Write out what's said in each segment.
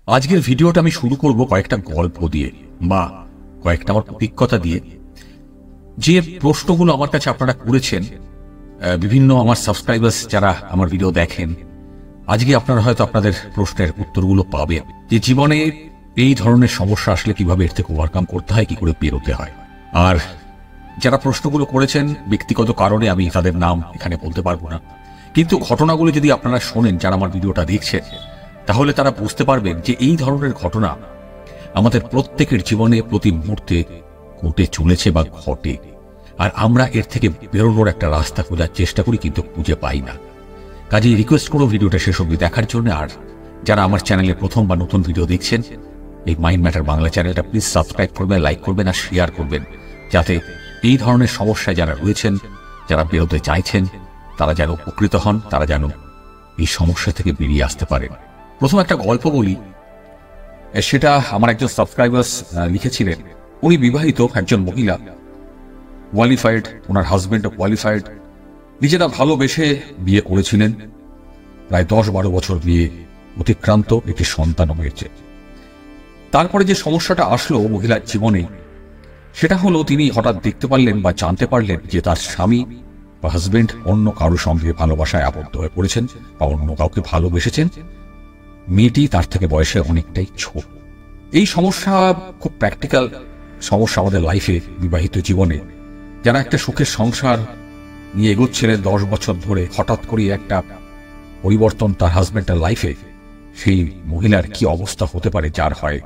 আজকের ভিডিওটা আমি শুরু করব কয়েকটা গল্প দিয়ে বা কয়েকটা আমার অভিজ্ঞতা দিয়ে। যে প্রশ্নগুলো আমার কাছে আপনারা করেছেন, বিভিন্ন আমার সাবস্ক্রাইবার্স যারা আমার ভিডিও দেখেন, আজকে আপনারা হয়তো আপনাদের প্রশ্নের উত্তরগুলো পাবেন। যে জীবনে এই ধরনের সমস্যা আসলে কিভাবে এর থেকে ওভারকাম করতে হয়, কি করে বেরোতে হয়। আর যারা প্রশ্নগুলো করেছেন ব্যক্তিগত কারণে আমি তাদের নাম এখানে বলতে পারবো না, কিন্তু ঘটনাগুলো যদি আপনারা শোনেন, যারা আমার ভিডিওটা দেখছেন, তাহলে তারা বুঝতে পারবেন যে এই ধরনের ঘটনা আমাদের প্রত্যেকের জীবনে প্রতি মুহূর্তে ঘটে চলেছে বা ঘটে, আর আমরা এর থেকে বেরোনোর একটা রাস্তা খোঁজার চেষ্টা করি কিন্তু খুঁজে পাই না। কাজেই রিকোয়েস্ট করো ভিডিওটা শেষ অবধি দেখার জন্য। আর যারা আমার চ্যানেলে প্রথম বা নতুন ভিডিও দেখছেন, এই মাইন্ড ম্যাটার বাংলা চ্যানেলটা প্লিজ সাবস্ক্রাইব করবেন, লাইক করবেন আর শেয়ার করবেন, যাতে এই ধরনের সমস্যায় যারা রয়েছেন, যারা বেরোতে চাইছেন, তারা যেন উপকৃত হন, তারা যেন এই সমস্যা থেকে বেরিয়ে আসতে পারেন। প্রথম একটা গল্প বলি, সেটা আমার একজন সাবস্ক্রাইবার্স লিখেছিলেন। উনি বিবাহিত একজন মহিলা, কোয়ালিফাইড, ওনার হাজবেন্ডও কোয়ালিফাইড, নিজেরা ভালোবেসে বিয়ে করেছিলেন। প্রায় 10-12 বছর বিয়ে অতিক্রান্ত, একটি সন্তান হয়েছে। তারপরে যে সমস্যাটা আসলো মহিলার জীবনে, সেটা হলো তিনি হঠাৎ দেখতে পারলেন বা জানতে পারলেন যে তার স্বামী বা হাজবেন্ড অন্য কারোর সঙ্গে ভালোবাসায় আবদ্ধ হয়ে পড়েছেন বা অন্য কাউকে ভালোবেসেছেন। মেয়েটি তার থেকে বয়সে অনেকটাই ছোট। এই সমস্যা খুব প্র্যাকটিক্যাল সমস্যা আমাদের লাইফে, বিবাহিত জীবনে। যারা একটা সুখের সংসার নিয়ে এগোচ্ছিলেন 10 বছর ধরে, হঠাৎ করে একটা পরিবর্তন তার হাজবেন্ডের লাইফে, সেই মহিলার কি অবস্থা হতে পারে যার হয়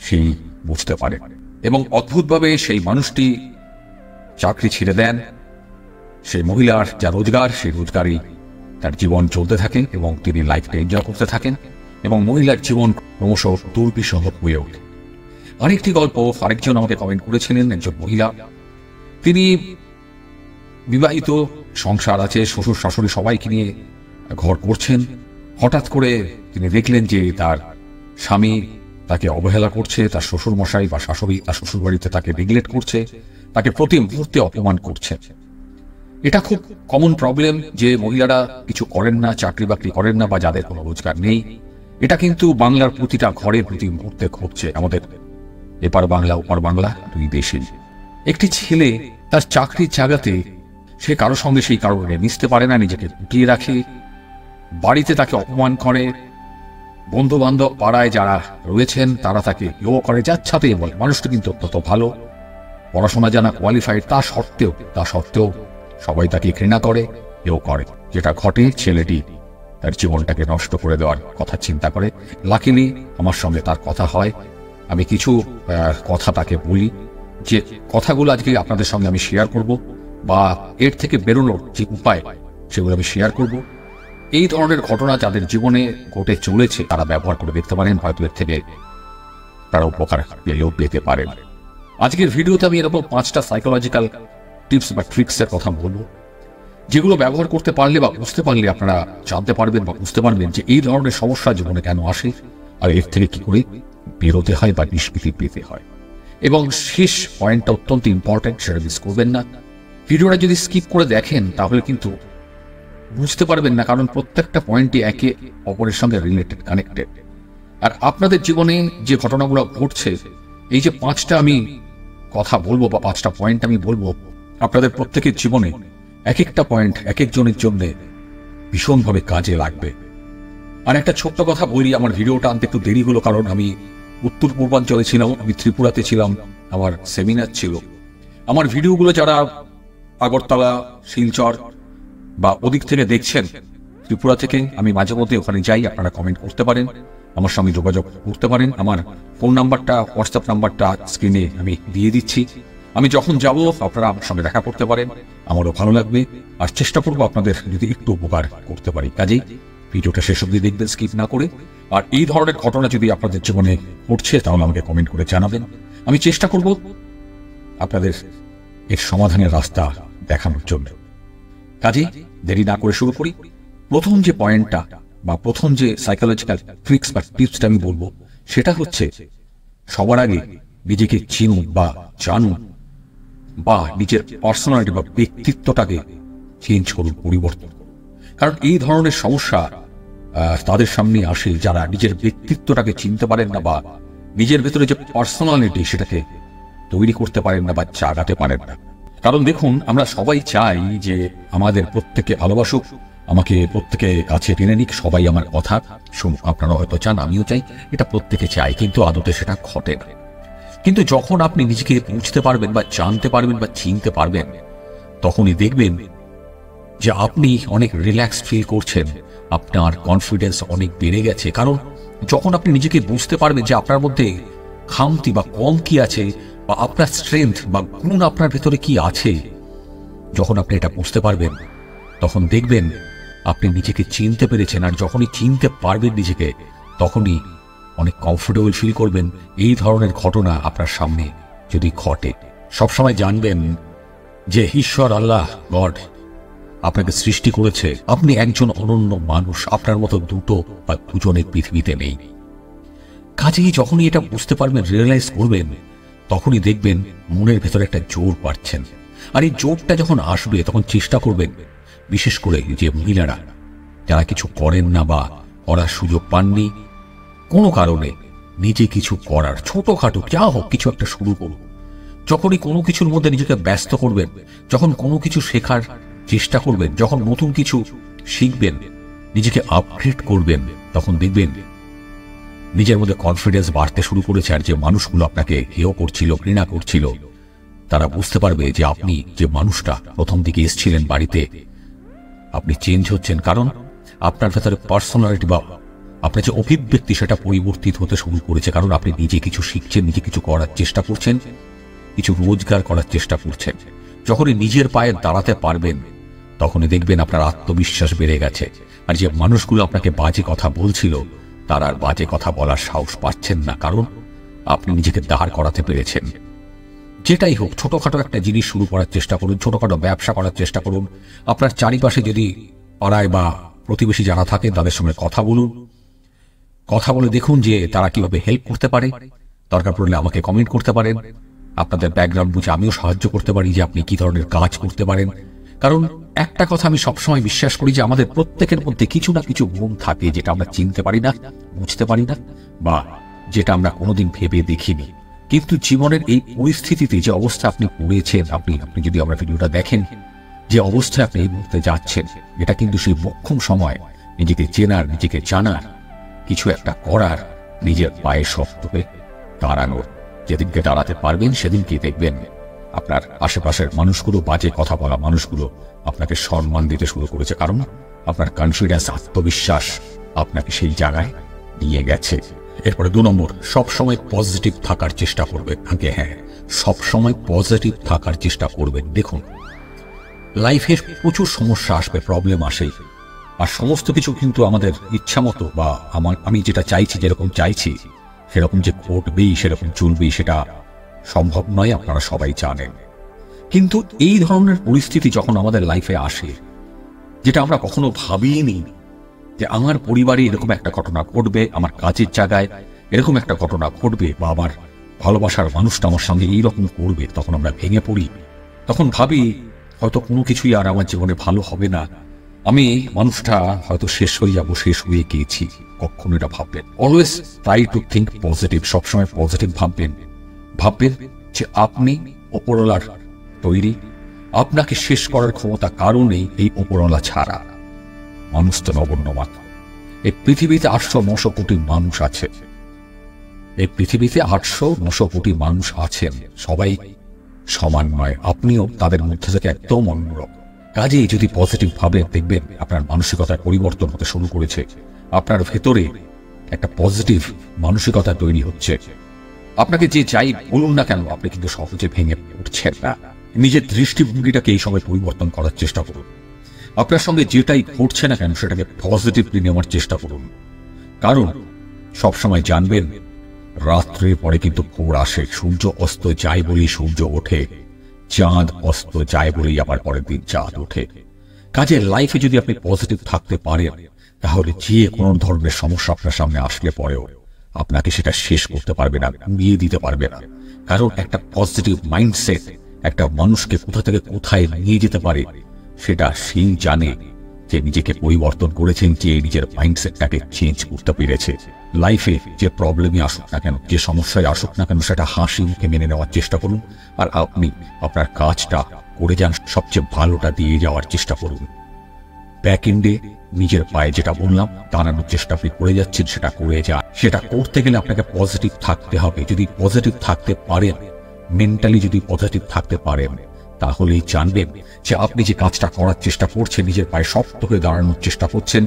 সেই বুঝতে পারে। এবং অদ্ভুতভাবে সেই মানুষটি চাকরি ছেড়ে দেন। সেই মহিলার যা রোজগার, সেই রোজগারই তার জীবন চলতে থাকে এবং তিনি লাইফটা এনজয় করতে থাকেন এবং মহিলার জীবন ক্রমশ দুর্বিষহ হয়ে ওঠে। আরেকটি গল্প আরেকজন আমাকে কমেন্ট করেছিলেন, একজন মহিলা, তিনি বিবাহিত, সংসার আছে, শ্বশুর শাশুড়ি সবাইকে নিয়ে ঘর করছেন। হঠাৎ করে তিনি দেখলেন যে তার স্বামী তাকে অবহেলা করছে, তার শ্বশুর মশাই বা শাশুড়ি তার শ্বশুর বাড়িতে তাকে নেগলেক্ট করছে, তাকে প্রতি মুহূর্তে অপমান করছে। এটা খুব কমন প্রবলেম যে মহিলারা কিছু করেন না, চাকরি বাকরি করেন না বা যাদের কোনো রোজগার নেই। এটা কিন্তু বাংলার প্রতিটা ঘরে প্রতি মুহূর্তে ঘটছে। আমাদের এপার বাংলা ওপার বাংলা দুই দেশে। একটি ছেলে তার চাকরির জায়গাতে সে কারো সঙ্গে সেই কারণে মিশতে পারে না, নিজেকে গুটিয়ে রাখে, বাড়িতে তাকে অপমান করে, বন্ধু বান্ধব পাড়ায় যারা রয়েছেন তারা তাকে ইয়ো করে, যাচ্ছাতেই বলে। মানুষটা কিন্তু অত্যন্ত ভালো, পড়াশোনা জানা, কোয়ালিফাইড, তা সত্ত্বেও সবাই তাকে ঘৃণা করে, এও করে। যেটা ঘটে, ছেলেটি তার জীবনটাকে নষ্ট করে দেওয়ার কথা চিন্তা করে। লাকিলি আমার সঙ্গে তার কথা হয়, আমি কিছু কথা তাকে বলি, যে কথাগুলো আজকে আপনাদের সঙ্গে আমি শেয়ার করব বা এর থেকে বেরোনোর যে উপায় সেগুলো আমি শেয়ার করব। এই ধরনের ঘটনা যাদের জীবনে ঘটে চলেছে তারা ব্যবহার করে দেখতে পারেন, হয়তো এর থেকে তারা উপকার পেলেও পেতে পারেন। আজকের ভিডিওতে আমি এরকম 5টা সাইকোলজিক্যাল টিপস বা ট্রিক্সের কথা বলবো, যেগুলো ব্যবহার করতে পারলে বা বুঝতে পারলে আপনারা জানতে পারবেন বা বুঝতে পারবেন যে এই ধরনের সমস্যা জীবনে কেন আসে আর এর থেকে কি করে বেরোতে হয় বা নিষ্কৃতি পেতে হয়। এবং শেষ পয়েন্টটা অত্যন্ত ইম্পর্টেন্ট, সেটা মিস করবেন না। ভিডিওটা যদি স্কিপ করে দেখেন তাহলে কিন্তু বুঝতে পারবেন না, কারণ প্রত্যেকটা পয়েন্টই একে অপরের সঙ্গে রিলেটেড, কানেক্টেড। আর আপনাদের জীবনে যে ঘটনাগুলো ঘটছে, এই যে 5টা আমি কথা বলবো বা 5টা পয়েন্ট আমি বলবো, আপনাদের প্রত্যেকের জীবনে এক একটা পয়েন্ট এক একজনের জন্য ভীষণভাবে কাজে লাগবে। আর একটা ছোট্ট কথা বলি, আমার ভিডিওটা আনতে একটু দেরি হলো, কারণ আমি উত্তর পূর্বাঞ্চলে ছিলাম, আমি ত্রিপুরাতে ছিলাম, আমার সেমিনার ছিল। আমার ভিডিওগুলো যারা আগরতলা, শিলচর বা ওদিক থেকে দেখছেন, ত্রিপুরা থেকে, আমি মাঝে মধ্যে ওখানে যাই, আপনারা কমেন্ট করতে পারেন, আমার সঙ্গে যোগাযোগ করতে পারেন। আমার ফোন নাম্বারটা, হোয়াটসঅ্যাপ নাম্বারটা স্ক্রিনে আমি দিয়ে দিচ্ছি। আমি যখন যাব আপনারা আমার সঙ্গে দেখা করতে পারেন, আমারও ভালো লাগবে। আর চেষ্টা করবো আপনাদের যদি একটু উপকার করতে পারি। কাজেই ভিডিওটা শেষ অবধি দেখবেন, স্কিপ না করে। আর এই ধরনের ঘটনা যদি আপনাদের জীবনে ঘটছে তাহলে আমাকে কমেন্ট করে জানাবেন, আমি চেষ্টা করব আপনাদের এর সমাধানের রাস্তা দেখানোর জন্য। কাজেই দেরি না করে শুরু করি। প্রথম যে পয়েন্টটা বা প্রথম যে সাইকোলজিক্যাল ট্রিক্স বা টিপসটা আমি বলবো, সেটা হচ্ছে সবার আগে নিজেকে চিনুন বা জানুন, বা নিজের পার্সোনালিটি বা ব্যক্তিত্বটাকে চেঞ্জ করুন, পরিবর্তন করুন। কারণ এই ধরনের সমস্যা তাদের সামনে আসে যারা নিজের ব্যক্তিত্বটাকে চিনতে পারেন না বা নিজের ভেতরে যে পার্সোনালিটি সেটাকে তৈরি করতে পারেন না বা জাগাতে পারেন না। কারণ দেখুন, আমরা সবাই চাই যে আমাদের প্রত্যেকে ভালোবাসুক, আমাকে প্রত্যেকে কাছে টেনে নিক, সবাই আমার কথা শুনুক। আপনারা হয়তো চান, আমিও চাই, এটা প্রত্যেকে চাই, কিন্তু আদতে সেটা ঘটে না। কিন্তু যখন আপনি নিজেকে বুঝতে পারবেন বা জানতে পারবেন বা চিনতে পারবেন, তখনই দেখবেন যে আপনি অনেক রিল্যাক্সড ফিল করছেন, আপনার কনফিডেন্স অনেক বেড়ে গেছে। কারণ যখন আপনি নিজেকে বুঝতে পারবেন যে আপনার মধ্যে খামতি বা কম কি আছে, বা আপনার স্ট্রেংথ বা গুণ আপনার ভেতরে কি আছে, যখন আপনি এটা বুঝতে পারবেন, তখন দেখবেন আপনি নিজেকে চিনতে পেরেছেন। আর যখনই চিনতে পারবেন নিজেকে, তখনই অনেক কমফোর্টেবল ফিল করবেন। এই ধরনের ঘটনা আপনার সামনে যদি ঘটে, সবসময় জানবেন যে ঈশ্বর, আল্লাহ, গড আপনাকে সৃষ্টি করেছে। আপনি একজন অনন্য মানুষ, আপনার মতো দুটো বা দুজনের পৃথিবীতে নেই। কাজেই যখনই এটা বুঝতে পারবেন, রিয়েলাইজ করবেন, তখনই দেখবেন মনের ভেতরে একটা জোর পাচ্ছেন। আর এই জোরটা যখন আসবে, তখন চেষ্টা করবেন, বিশেষ করে যে মহিলারা যারা কিছু করেন না বা করার সুযোগ পাননি, কোনো কারণে নিজে কিছু করার, ছোটখাটো যা হোক কিছু একটা শুরু করুন। যখনই কোনো কিছুর মধ্যে নিজেকে ব্যস্ত করবেন, যখন কোনো কিছু শেখার চেষ্টা করবেন, যখন নতুন কিছু শিখবেন, নিজেকে আপগ্রেড করবেন, তখন দেখবেন নিজের মধ্যে কনফিডেন্স বাড়তে শুরু করেছে। আর যে মানুষগুলো আপনাকে হেয় করছিল, ঘৃণা করছিল, তারা বুঝতে পারবে যে আপনি যে মানুষটা প্রথম দিকে এসেছিলেন বাড়িতে, আপনি চেঞ্জ হচ্ছেন। কারণ আপনার ভেতরে পার্সোনালিটি বা আপনার যে অভিব্যক্তি, সেটা পরিবর্তিত হতে শুরু করেছে। কারণ আপনি নিজে কিছু শিখছেন, নিজে কিছু করার চেষ্টা করছেন, কিছু রোজগার করার চেষ্টা করছেন। যখনই নিজের পায়ে দাঁড়াতে পারবেন, তখনই দেখবেন আপনার আত্মবিশ্বাস বেড়ে গেছে। আর যে মানুষগুলো আপনাকে বাজে কথা বলছিল, তারা আর বাজে কথা বলার সাহস পাচ্ছেন না, কারণ আপনি নিজেকে দাঁড় করাতে পেরেছেন। যেটাই হোক, ছোটখাটো একটা জিনিস শুরু করার চেষ্টা করুন, ছোটখাটো ব্যবসা করার চেষ্টা করুন। আপনার চারিপাশে যদি পাড়ায় বা প্রতিবেশী যারা থাকেন, তাদের সঙ্গে কথা বলুন, কথা বলে দেখুন যে তারা কিভাবে হেল্প করতে পারে। দরকার পড়লে আমাকে কমেন্ট করতে পারেন, আপনাদের ব্যাকগ্রাউন্ড বুঝে আমিও সাহায্য করতে পারি যে আপনি কি ধরনের কাজ করতে পারেন। কারণ একটা কথা আমি সবসময় বিশ্বাস করি যে আমাদের প্রত্যেকের মধ্যে কিছু না কিছু গুণ থাকে, যেটা আমরা চিনতে পারি না, বুঝতে পারি না, বা যেটা আমরা কোনোদিন ভেবে দেখিনি। কিন্তু জীবনের এই পরিস্থিতিতে যে অবস্থা আপনি পড়েছেন, আপনি যদি আমরা ভিডিওটা দেখেন, যে অবস্থায় আপনি এই মুহূর্তে যাচ্ছেন, এটা কিন্তু সেই মোক্ষম সময় নিজেকে চেনার, নিজেকে জানার, কিছু একটা করার, নিজের পায়ে শক্ত হয়ে দাঁড়ানোর। যেদিনকে দাঁড়াতে পারবেন, সেদিনকে দেখবেন আপনার আশেপাশের মানুষগুলো, বাজে কথা বলা মানুষগুলো আপনাকে সম্মান দিতে শুরু করেছে। কারণ আপনার কনফিডেন্স, আত্মবিশ্বাস আপনাকে সেই জায়গায় নিয়ে গেছে। এরপরে 2 নম্বর, সবসময় পজিটিভ থাকার চেষ্টা করবেন। আগে হ্যাঁ, সবসময় পজিটিভ থাকার চেষ্টা করবেন। দেখুন, লাইফে প্রচুর সমস্যা আসবে, প্রবলেম আসে, আর সমস্ত কিছু কিন্তু আমাদের ইচ্ছা মতো বা আমি যেটা চাইছি, যেরকম চাইছি সেরকম যে ঘটবেই, সেরকম চলবেই, সেটা সম্ভব নয়, আপনারা সবাই জানেন। কিন্তু এই ধরনের পরিস্থিতি যখন আমাদের লাইফে আসে, যেটা আমরা কখনো ভাবিনি যে আমার পরিবারে এরকম একটা ঘটনা ঘটবে, আমার কাজের জায়গায় এরকম একটা ঘটনা ঘটবে, বা আমার ভালোবাসার মানুষটা আমার সঙ্গে এইরকম করবে, তখন আমরা ভেঙে পড়ি। তখন ভাবি হয়তো কোনো কিছুই আর আমার জীবনে ভালো হবে না, আমি মানুষটা হয়তো শেষ হয়ে যাব, শেষ হয়ে গিয়েছি। কখনো এটা ভাববেন। Always try to think positive. সবসময় পজিটিভ ভাববেন যে আপনি ওপরওয়ালার তৈরি, আপনাকে শেষ করার ক্ষমতা কারণেই এই ওপরওয়ালা ছাড়া। মানুষ তো নগণ্য মাত্র। এই পৃথিবীতে 800-900 কোটি মানুষ আছে। এই পৃথিবীতে 800-900 কোটি মানুষ আছেন, সবাই সমান নয়। আপনিও তাদের মধ্যে থেকে একদম অন্যরকম। কাজেই যদি পজিটিভ ভাবে, দেখবেন আপনার মানসিকতার পরিবর্তন হতে শুরু করেছে, আপনার ভেতরে একটা পজিটিভ মানসিকতা তৈরি হচ্ছে। আপনাকে যে যাই বলুন না কেন, আপনি কিন্তু সহজে ভেঙে উঠছেন না। নিজের দৃষ্টিভঙ্গিটাকে এই সময় পরিবর্তন করার চেষ্টা করুন। আপনার সঙ্গে যেটাই ঘটছে না কেন, সেটাকে পজিটিভলি নেওয়ার চেষ্টা করুন। কারণ সবসময় জানবেন, রাত্রের পরে কিন্তু ভোর আসে। সূর্য অস্ত যায় বলেই সূর্য ওঠে, চাঁদ অস্ত যায় বলেই আবার পরের দিন চাঁদ ওঠে। কাজে লাইফে যদি আপনি পজিটিভ থাকতে পারেন, তাহলে যে কোনো ধরনের সমস্যা আপনার সামনে আসলে পরেও আপনাকে সেটা শেষ করতে পারবে না, ঘুরিয়ে দিতে পারবে না। কারণ একটা পজিটিভ মাইন্ডসেট একটা মানুষকে কোথা থেকে কোথায় নিয়ে যেতে পারে, সেটা সেই জানে যে নিজেকে পরিবর্তন করেছেন, যে নিজের মাইন্ডসেটটাকে চেঞ্জ করতে পেরেছে। লাইফে যে প্রবলেমই আসুক না কেন, যে সমস্যায় আসুক না কেন, সেটা হাসি মুখে মেনে নেওয়ার চেষ্টা করুন। আর আপনি আপনার কাজটা করে যান, সবচেয়ে ভালোটা দিয়ে যাওয়ার চেষ্টা করুন। ব্যাক এন্ডে নিজের পায়ে যেটা বললাম দাঁড়ানোর চেষ্টা আপনি করে যাচ্ছেন, সেটা করে যান। সেটা করতে গেলে আপনাকে পজিটিভ থাকতে হবে। যদি পজিটিভ থাকতে পারেন, মেন্টালি যদি পজিটিভ থাকতে পারেন, তাহলেই জানবেন যে আপনি যে কাজটা করার চেষ্টা করছেন, নিজের পায়ে শক্ত হয়ে দাঁড়ানোর চেষ্টা করছেন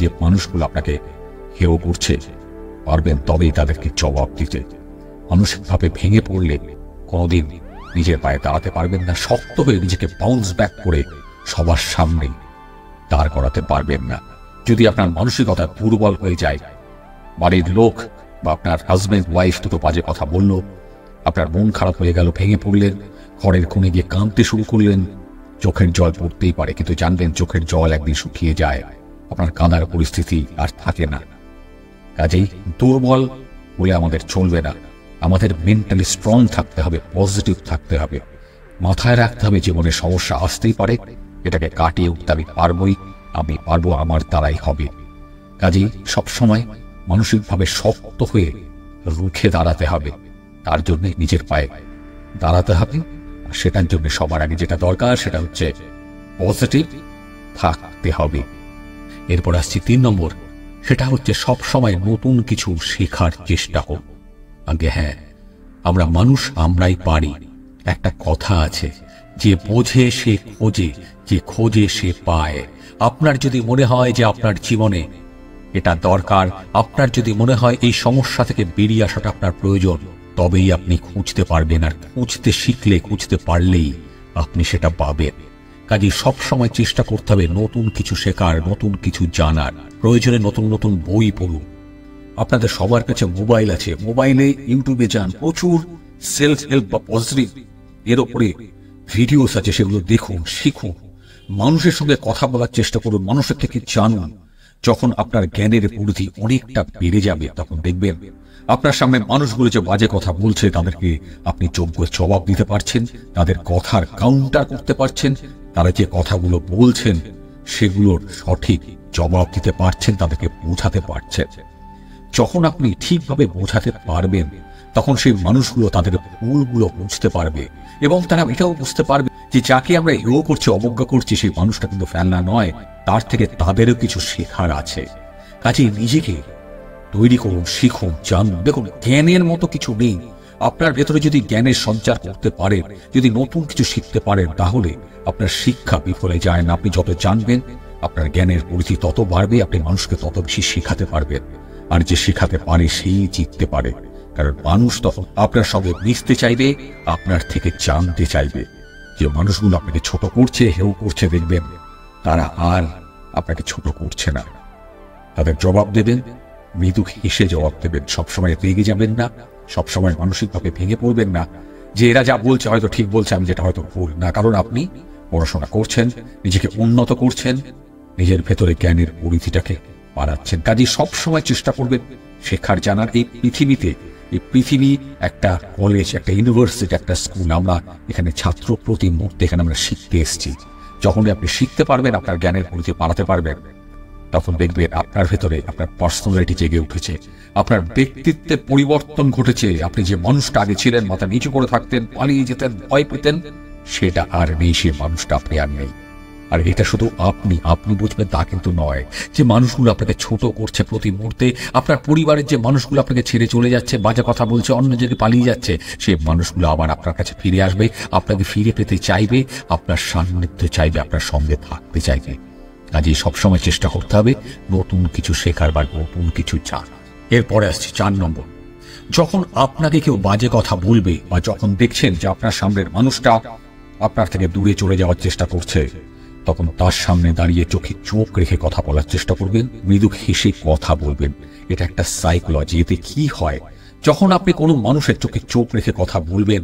যে মানুষগুলো আপনাকে হেয় করছে, পারবেন তবেই তাদেরকে জবাব দিতে। মানসিকভাবে ভেঙে পড়লে কোনোদিন নিজের পায়ে দাঁড়াতে পারবেন না। শক্ত হয়ে নিজেকে বাউন্স ব্যাক করে সবার সামনে দাঁড় করাতে পারবেন না। যদি আপনার মানসিকতা দুর্বল হয়ে যায়, বাড়ির লোক বা আপনার হাজবেন্ড ওয়াইফ দুটো বাজে কথা বলল, আপনার মন খারাপ হয়ে গেল, ভেঙে পড়লেন, ঘরের কোণে গিয়ে কাঁদতে শুরু করলেন, চোখের জল পড়তেই পারে, কিন্তু জানবেন চোখের জল একদিন শুকিয়ে যায়, আপনার কাঁদার পরিস্থিতি আর থাকে না। কাজেই দুর্বল বলে আমাদের চলবে না। আমাদের মেন্টালি স্ট্রং থাকতে হবে, পজিটিভ থাকতে হবে। মাথায় রাখতে হবে জীবনে সমস্যা আসতেই পারে, এটাকে কাটিয়ে উঠতে আমি পারবই, আমি পারবো, আমার দ্বারাই হবে। কাজেই সবসময় মানসিকভাবে শক্ত হয়ে রুখে দাঁড়াতে হবে। তার জন্য নিজের পায়ে দাঁড়াতে হবে। আর সেটার জন্য সবার আগে যেটা দরকার সেটা হচ্ছে পজিটিভ থাকতে হবে। এরপর আসছি 3 নম্বর, সেটা হচ্ছে সবসময় নতুন কিছু শেখার চেষ্টা করুন। আগে হ্যাঁ, আমরা মানুষ, আমরাই পারি। একটা কথা আছে, যে বোঝে সে খোঁজে, যে খোঁজে সে পায়। আপনার যদি মনে হয় যে আপনার জীবনে এটা দরকার, আপনার যদি মনে হয় এই সমস্যা থেকে বেরিয়ে আসাটা আপনার প্রয়োজন, তবেই আপনি খুঁজতে পারবেন। আর খুঁজতে শিখলে, খুঁজতে পারলেই আপনি সেটা পাবেন। কাজেই সবসময় চেষ্টা করতে হবে নতুন কিছু শেখার, নতুন কিছু জানার। প্রয়োজনে নতুন নতুন বই পড়ুন। আপনাদের সবার কাছে মোবাইল আছে, মোবাইলে ইউটিউবে যান, প্রচুর সেলফ হেল্প বা পজিটিভ এর ওপরে ভিডিওস আছে, সেগুলো দেখুন, শিখুন। মানুষের সঙ্গে কথা বলার চেষ্টা করুন, মানুষের থেকে জানুন। যখন আপনার জ্ঞানের পরিধি অনেকটা বেড়ে যাবে, তখন দেখবেন আপনার সামনে মানুষগুলো যে বাজে কথা বলছে তাদেরকে আপনি যোগ্য জবাব দিতে পারছেন, তাদের কথার কাউন্টার করতে পারছেন, তারা যে কথাগুলো বলছেন সেগুলোর সঠিক জবাব দিতে পারছেন, তাদেরকে বোঝাতে পারছেন। যখন আপনি ঠিকভাবে বোঝাতে পারবেন, তখন সেই মানুষগুলো তাদের ভুলগুলো বুঝতে পারবে এবং তারা এটাও বুঝতে পারবে যে যাকে আমরা হেয় করছি, অবজ্ঞা করছি, সেই মানুষটা কিন্তু ফেলনা নয়, তার থেকে তাদেরও কিছু শেখার আছে। কাজেই নিজেকে তৈরি করুন, শিখুন, জানুন। দেখুন, জ্ঞানের মতো কিছু নেই। আপনার ভেতরে যদি জ্ঞানের সঞ্চার করতে পারেন, যদি নতুন কিছু শিখতে পারেন, তাহলে আপনার শিক্ষা বিফলে যায় না। আপনি যত জানবেন, আপনার জ্ঞানের পরিধি তত বাড়বে, আপনি মানুষকে তত বেশি শেখাতে পারবেন। আর যে শেখাতে পারে সেই জিততে পারে, কারণ মানুষ তখন আপনার সঙ্গে মিশতে চাইবে, আপনার থেকে জানতে চাইবে। যে মানুষগুলো আপনাকে ছোট করছে, হেয় করছে, দেখবেন তারা আর আপনাকে ছোট করছে না। তাদের জবাব দেবেন, মৃদু হেসে জবাব দেবেন। সবসময় রেগে যাবেন না, সবসময় মানসিকভাবে ভেঙে পড়বেন না যে এরা যা বলছে হয়তো ঠিক বলছে, আমি যেটা হয়তো ভুল। না, কারণ আপনি পড়াশোনা করছেন, নিজেকে উন্নত করছেন, নিজের ভেতরে জ্ঞানের পরিধিটাকে বাড়াচ্ছেন। কাজে সবসময় চেষ্টা করবেন শেখার, জানার। এই পৃথিবী একটা কলেজ, একটা ইউনিভার্সিটি, একটা স্কুল। আমরা এখানে ছাত্র প্রতি মুহূর্তে এখানে আমরা শিখতে এসেছি। যখনই আপনি শিখতে পারবেন, আপনার জ্ঞানের পরিধি বাড়াতে পারবেন, তখন দেখবেন আপনার ভেতরে আপনার পার্সোনালিটি জেগে উঠেছে, আপনার ব্যক্তিত্বে পরিবর্তন ঘটেছে। আপনি যে মানুষটা আগে ছিলেন, মাথা নিচু করে থাকতেন, পালিয়ে যেতেন, ভয় পেতেন, সেটা আর নেই। সে মানুষটা আপনি আর নেই। আর এটা শুধু আপনি বুঝবেন তা কিন্তু নয়, যে মানুষগুলো আপনাকে ছোট করছে প্রতি মুহূর্তে, আপনার পরিবারের যে মানুষগুলো আপনাকে ছেড়ে চলে যাচ্ছে, বাজে কথা বলছে, অন্য জায়গায় পালিয়ে যাচ্ছে, সেই মানুষগুলো আবার আপনার কাছে ফিরে আসবে, আপনাকে ফিরে পেতে চাইবে, আপনার সান্নিধ্য চাইবে, আপনার সঙ্গে থাকতে চাইবে। কাজেই সবসময় চেষ্টা করতে হবে নতুন কিছু শেখার বা নতুন কিছু জানার। এরপরে আসছে 4 নম্বর, যখন আপনাকে কেউ বাজে কথা বলবে বা যখন দেখছেন যে আপনার সামনের মানুষটা আপনার থেকে দূরে চলে যাওয়ার চেষ্টা করছে, তখন তার সামনে দাঁড়িয়ে চোখে চোখ রেখে কথা বলার চেষ্টা করবেন, মৃদু হেসে কথা বলবেন। এটা একটা সাইকোলজি। এতে কি হয়, যখন আপনি কোনো মানুষের চোখে চোখ রেখে কথা বলবেন,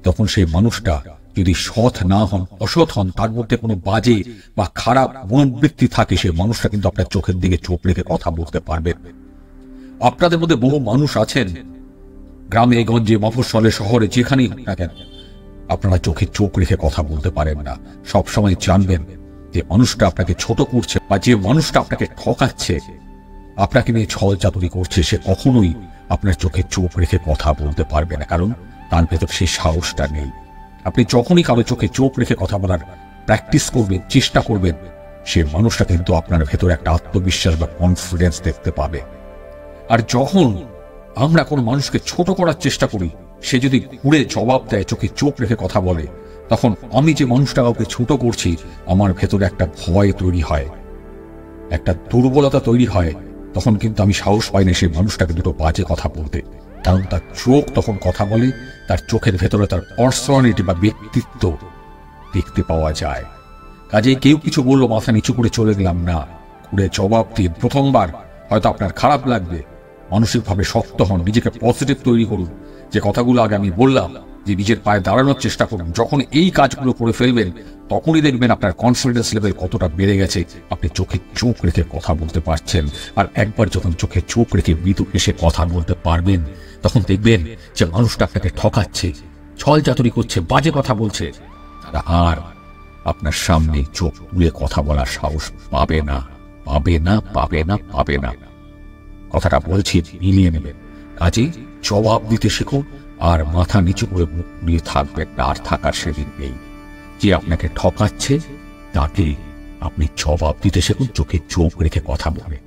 তখন সেই মানুষটা যদি সৎ না হন, অসৎ হন, তার মধ্যে কোনো বাজে বা খারাপ মনোবৃত্তি থাকে, সেই মানুষটা কিন্তু আপনার চোখের দিকে চোখ রেখে কথা বলতে পারবেন। আপনাদের মধ্যে বহু মানুষ আছেন, গ্রামে গঞ্জে, মফস্বলে, শহরে, যেখানেই না কেন, আপনারা চোখে চোখ রেখে কথা বলতে পারেন না। সবসময় জানবেন যে মানুষটা আপনাকে ছোট করছে বা যে মানুষটা আপনাকে ঠকাচ্ছে, আপনাকে নিয়ে ছল চাতুরি করছে, সে কখনোই আপনার চোখে চোখ রেখে কথা বলতে পারবে না, কারণ তার ভেতর সেই সাহসটা নেই। আপনি যখনই কারো চোখে চোখ রেখে কথা বলার প্র্যাকটিস করবেন, চেষ্টা করবেন, সে মানুষটা কিন্তু আপনার ভেতর একটা আত্মবিশ্বাস বা কনফিডেন্স দেখতে পাবে। আর যখন আমরা কোনো মানুষকে ছোট করার চেষ্টা করি, সে যদি ঘুরে জবাব দেয়, চোখে চোখ রেখে কথা বলে, তখন আমি যে মানুষটা কাউকে ছোট করছি, আমার ভেতরে একটা ভয় তৈরি হয়, একটা দুর্বলতা তৈরি হয়। তখন কিন্তু আমি সাহস পাই না সেই মানুষটাকে দুটো বাজে কথা বলতে, কারণ তার চোখ তখন কথা বলে, তার চোখের ভেতরে তার পার্সোনালিটি বা ব্যক্তিত্ব দেখতে পাওয়া যায়। কাজেই কেউ কিছু বললো মাথা নিচু করে চলে গেলাম না, ঘুরে জবাব দিন। প্রথমবার হয়তো আপনার খারাপ লাগবে, মানসিকভাবে শক্ত হন, নিজেকে পজিটিভ তৈরি করুন। যে কথাগুলো আগে আমি বললাম, যে নিজের পায়ে দাঁড়ানোর চেষ্টা করুন। যখন এই কাজগুলো করে ফেলবেন, তখনই দেখবেন আপনার কনফিডেন্স লেভেল কতটা বেড়ে গেছে, আপনি চোখে চোখ রেখে কথা বলতে পারছেন। আর একবার যখন চোখে চোখ রেখে মৃদু এসে কথা বলতে পারবেন, তখন দেখবেন যে মানুষটা আপনাকে ঠকাচ্ছে, ছল চাতুরি করছে, বাজে কথা বলছে, তারা আর আপনার সামনে চোখ তুলে কথা বলার সাহস পাবে না, পাবে না, পাবে না, পাবে না। কথাটা বলছি, মিলিয়ে নেবেন। কাজেই জবাব দিতে শিখুন, আর মাথা নিচু করে মুখ নিয়ে থাকবেন না, আর থাকার সেদিন নেই। যে আপনাকে ঠকাচ্ছে তাকে আপনি জবাব দিতে শিখুন, চোখে চোখ রেখে কথা বলে।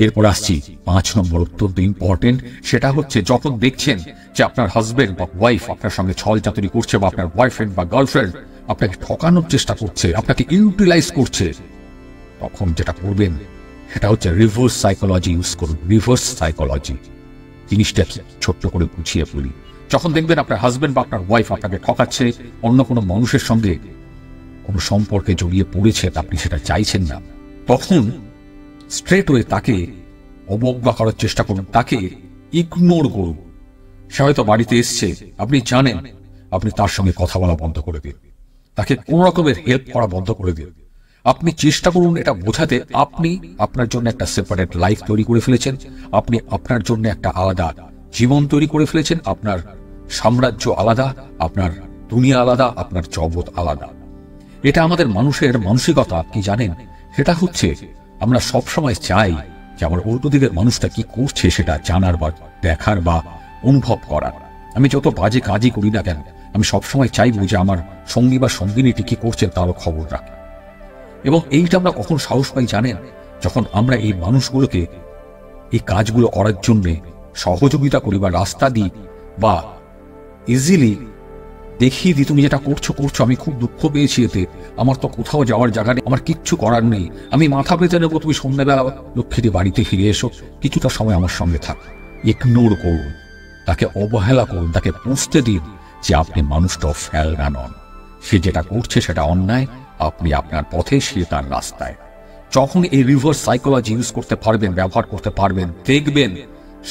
এরপর আসছি 5 নম্বর, অত্যন্ত ইম্পর্টেন্ট। সেটা হচ্ছে যখন দেখছেন যে আপনার হাজবেন্ড বা ওয়াইফ আপনার সঙ্গে ছল চাতুরি করছে, বা আপনার বয়ফ্রেন্ড বা গার্লফ্রেন্ড আপনাকে ঠকানোর চেষ্টা করছে, আপনাকে ইউটিলাইজ করছে, তখন যেটা করবেন সেটা হচ্ছে রিভার্স সাইকোলজি ইউজ করুন। রিভার্স সাইকোলজি জিনিসটা ছোট্ট করে বুঝিয়ে বলি। যখন দেখবেন আপনার হাজবেন্ড বা আপনার ওয়াইফ আপনাকে ঠকাচ্ছে, অন্য কোনো মানুষের সঙ্গে কোনো সম্পর্কে জড়িয়ে পড়েছে, আপনি সেটা চাইছেন না, তখন স্ট্রেট ওয়ে তাকে অবজ্ঞা করার চেষ্টা করুন, তাকে ইগনোর করুন। সে হয়তো বাড়িতে এসছে, আপনি জানেন, আপনি তার সঙ্গে কথা বলা বন্ধ করে দিন, তাকে কোন রকমের হেল্প করা বন্ধ করে দিন। আপনি চেষ্টা করুন এটা বোঝাতে আপনি আপনার জন্য একটা সেপারেট লাইফ তৈরি করে ফেলেছেন, আপনি আপনার জন্য একটা আলাদা জীবন তৈরি করে ফেলেছেন, আপনার সাম্রাজ্য আলাদা, আপনার দুনিয়া আলাদা, আপনার জগৎ আলাদা। এটা আমাদের মানুষের মানসিকতা, কি জানেন? সেটা হচ্ছে আমরা সবসময় চাই যে আমার উল্টো দিকের মানুষটা কি করছে সেটা জানার বা দেখার বা অনুভব করার। আমি যত বাজে কাজই করি না কেন, আমি সবসময় চাইবো যে আমার সঙ্গী বা সঙ্গিনীটি কি করছেন তারও খবর রাখি। এবং এইটা আমরা কখন সাহস পাই জানেন? যখন আমরা এই মানুষগুলোকে এই কাজগুলো করার জন্য সহযোগিতা করি বা রাস্তা দিই, বা ইজিলি দেখিয়ে দিই তুমি যেটা করছো করছো, আমি খুব দুঃখ পেয়েছি এতে, আমার তো কোথাও যাওয়ার জায়গা নেই, আমার কিচ্ছু করার নেই, আমি মাথা পেতে নেবো, তুমি সন্ধ্যাবেলা লক্ষ্মীটি বাড়িতে ফিরে এসো, কিছুটা সময় আমার সঙ্গে থাক। ইগনোর করুন, তাকে অবহেলা করুন, তাকে বুঝতে দিন যে আপনি মানুষটাও ফেলনা নন, সে যেটা করছে সেটা অন্যায়, আপনি আপনার পথে, সে তার রাস্তায়। যখন এই রিভার্স সাইকোলজি ইউজ করতে পারবেন, ব্যবহার করতে পারবেন, দেখবেন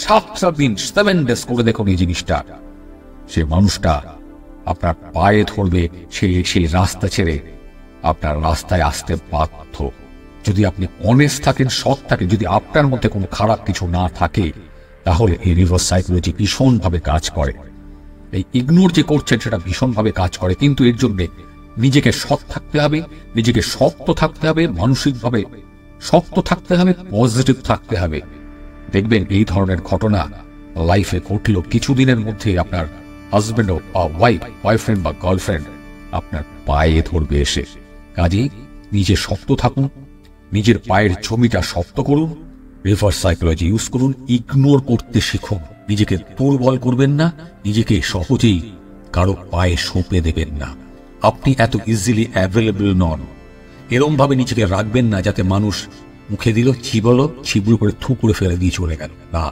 7 দিন 7 ডেজ করে দেখুন এই জিনিসটা, সে মানুষটা আপনার পায়ে ধরবে, সেই রাস্তা ছেড়ে আপনার রাস্তায় আসতে বাধ্য। যদি আপনি অনেস্ট থাকেন, সৎ থাকেন, যদি আপনার মধ্যে কোনো খারাপ কিছু না থাকে, তাহলে এই রিভার্স সাইকোলজি ভীষণভাবে কাজ করে। এই ইগনোর যে করছেন সেটা ভীষণভাবে কাজ করে, কিন্তু এর জন্য নিজেকে সৎ থাকতে হবে, নিজেকে শক্ত থাকতে হবে, মানসিকভাবে শক্ত থাকতে হবে, পজিটিভ থাকতে হবে। দেখবেন এই ধরনের ঘটনা লাইফে ঘটলো, কিছুদিনের মধ্যে আপনার হাজবেন্ড বা ওয়াইফ, বয়ফ্রেন্ড বা গার্লফ্রেন্ড আপনার পায়ে ধরবে এসে। কাজেই নিজে শক্ত থাকুন, নিজের পায়ের জমিটা শক্ত করুন, রিভার্স সাইকোলজি ইউজ করুন, ইগনোর করতে শিখুন, নিজেকে দুর্বল করবেন না, নিজেকে সহজেই কারো পায়ে সঁপে দেবেন না। আপনি এত ইজিলি অ্যাভেলেবল নন, এরম ভাবে নিজেকে রাখবেন না যাতে মানুষ মুখে দিল, ছিবুল করে থু করে ফেলে দিয়ে চলে গেল, না,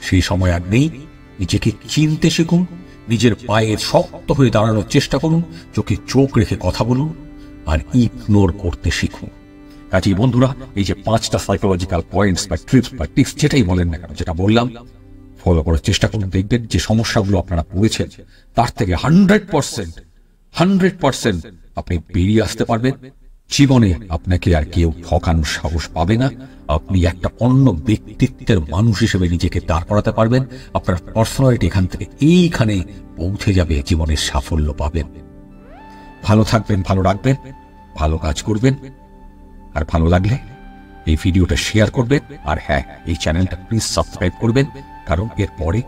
সেই সময় আর নেই। নিজেকে চিনতে শিখুন, নিজের পায়ে শক্ত হয়ে দাঁড়ানোর চেষ্টা করুন, চোখে চোখ রেখে কথা বলুন, আর ইগনোর করতে শিখুন। কাজেই বন্ধুরা, এই যে 5টা সাইকোলজিক্যাল পয়েন্টস বা ট্রিপস বা টিপস যেটাই বলেন না কেন, যেটা বললাম, ফলো করার চেষ্টা করুন। দেখবেন যে সমস্যাগুলো আপনারা পড়েছেন তার থেকে 100% আপনি বেরিয়ে আসতে পারবেন। জীবনে আপনাকে আর কেউ ঠকানোর সাহস পাবে না। আপনি একটা অন্য ব্যক্তিত্বের মানুষ হিসেবে নিজেকে দাঁড় করাতে পারবেন। আপনার পার্সোনালিটি এখান থেকে এইখানে পৌঁছে যাবে, জীবনের সাফল্য পাবেন। ভালো থাকবেন, ভালো রাখবেন। ভালো কাজ করবেন, আর ভালো লাগলে এই ভিডিওটা শেয়ার করবেন, আর হ্যাঁ, এই চ্যানেলটা প্লিজ সাবস্ক্রাইব করবেন, কারণ এর পরে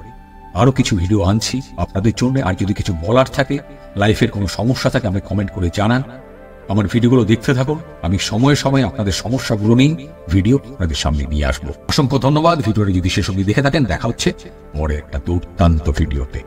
আরো কিছু ভিডিও আনছি আপনাদের জন্য। আর যদি কিছু বলার থাকে, লাইফের কোনো সমস্যা থাকে, আমাকে কমেন্ট করে জানান। আমার ভিডিওগুলো দেখতে থাকুন, আমি সময়ে সময়ে আপনাদের সমস্যাগুলো নিয়ে ভিডিও আপনাদের সামনে নিয়ে আসবো। অসংখ্য ধন্যবাদ। ভিডিওটি যদি শেষ অবধি দেখে থাকেন, দেখা হচ্ছে পরে একটা দুর্দান্ত ভিডিওতে।